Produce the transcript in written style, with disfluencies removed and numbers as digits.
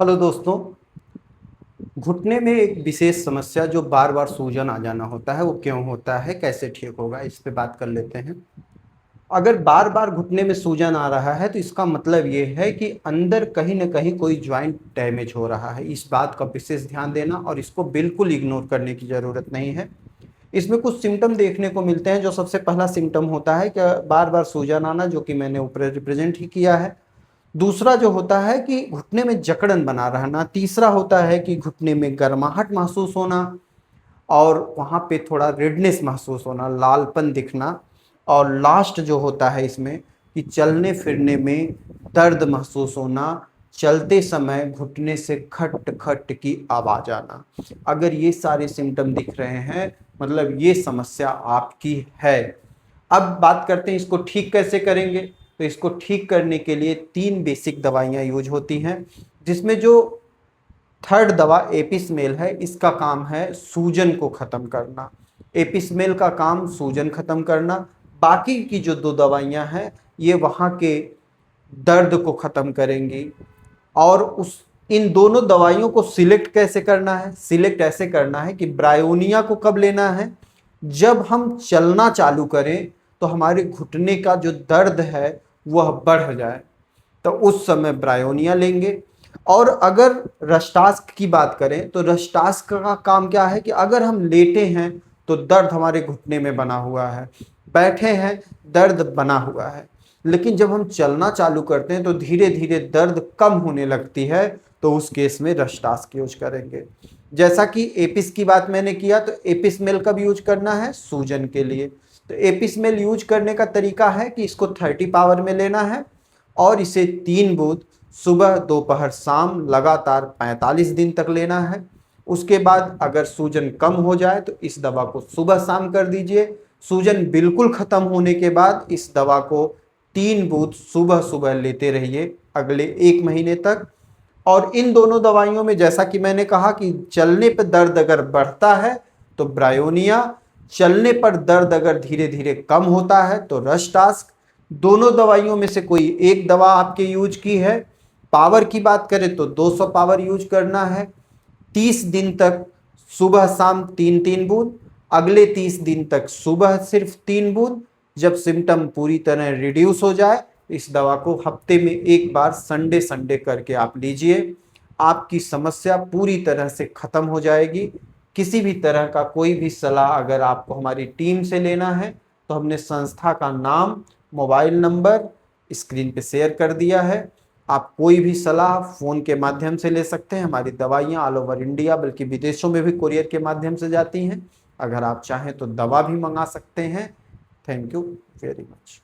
Hello दोस्तों। घुटने में एक विशेष समस्या जो बार बार सूजन आ जाना होता है, वो क्यों होता है, कैसे ठीक होगा, इस पे बात कर लेते हैं। अगर बार बार घुटने में सूजन आ रहा है तो इसका मतलब ये है कि अंदर कहीं ना कहीं कोई ज्वाइंट डैमेज हो रहा है। इस बात का विशेष ध्यान देना और इसको बिल्कुल इग्नोर करने की ज़रूरत नहीं है। इसमें कुछ सिम्टम देखने को मिलते हैं। जो सबसे पहला सिम्टम होता है कि बार बार सूजन आना, जो कि मैंने ऊपर रिप्रेजेंट ही किया है। दूसरा जो होता है कि घुटने में जकड़न बना रहना। तीसरा होता है कि घुटने में गर्माहट महसूस होना और वहाँ पे थोड़ा रेडनेस महसूस होना, लालपन दिखना। और लास्ट जो होता है इसमें कि चलने फिरने में दर्द महसूस होना, चलते समय घुटने से खट खट की आवाज़ आना। अगर ये सारे सिम्टम दिख रहे हैं, मतलब ये समस्या आपकी है। अब बात करते हैं इसको ठीक कैसे करेंगे। तो इसको ठीक करने के लिए 3 बेसिक दवाइयाँ यूज होती हैं, जिसमें जो थर्ड दवा एपिसमेल है, इसका काम है सूजन को ख़त्म करना। एपिसमेल का काम सूजन ख़त्म करना। बाकी की जो 2 दवाइयाँ हैं, ये वहाँ के दर्द को ख़त्म करेंगी। और उस इन दोनों दवाइयों को सिलेक्ट कैसे करना है? सिलेक्ट ऐसे करना है कि ब्रायोनिया को कब लेना है? जब हम चलना चालू करें तो हमारे घुटने का जो दर्द है वह बढ़ जाए, तो उस समय ब्रायोनिया लेंगे। और अगर रस्टास्क की बात करें तो रस्टास्क का काम क्या है कि अगर हम लेटे हैं तो दर्द हमारे घुटने में बना हुआ है, बैठे हैं दर्द बना हुआ है, लेकिन जब हम चलना चालू करते हैं तो धीरे धीरे दर्द कम होने लगती है, तो उस केस में रस्टास्क यूज करेंगे। जैसा कि एपिस की बात मैंने किया, तो एपिसमेल कब यूज करना है? सूजन के लिए। तो एपिसमेल यूज करने का तरीका है कि इसको 30 पावर में लेना है और इसे 3 बूंद सुबह दोपहर शाम लगातार 45 दिन तक लेना है। उसके बाद अगर सूजन कम हो जाए तो इस दवा को सुबह शाम कर दीजिए। सूजन बिल्कुल खत्म होने के बाद इस दवा को 3 बूंद सुबह सुबह लेते रहिए अगले 1 महीने तक। और इन दोनों दवाइयों में जैसा कि मैंने कहा कि चलने पर दर्द अगर बढ़ता है तो ब्रायोनिया, चलने पर दर्द अगर धीरे धीरे कम होता है तो रस्टास्क। दोनों दवाइयों में से कोई एक दवा आपके यूज की है। पावर की बात करें तो 200 पावर यूज करना है। 30 दिन तक सुबह शाम 3-3 बूंद, अगले 30 दिन तक सुबह सिर्फ 3 बूंद। जब सिम्टम पूरी तरह रिड्यूस हो जाए, इस दवा को हफ्ते में 1 बार संडे संडे करके आप लीजिए। आपकी समस्या पूरी तरह से खत्म हो जाएगी। किसी भी तरह का कोई भी सलाह अगर आपको हमारी टीम से लेना है तो हमने संस्था का नाम, मोबाइल नंबर स्क्रीन पे शेयर कर दिया है। आप कोई भी सलाह फ़ोन के माध्यम से ले सकते हैं। हमारी दवाइयाँ ऑल ओवर इंडिया बल्कि विदेशों में भी कुरियर के माध्यम से जाती हैं। अगर आप चाहें तो दवा भी मंगा सकते हैं। Thank you very much.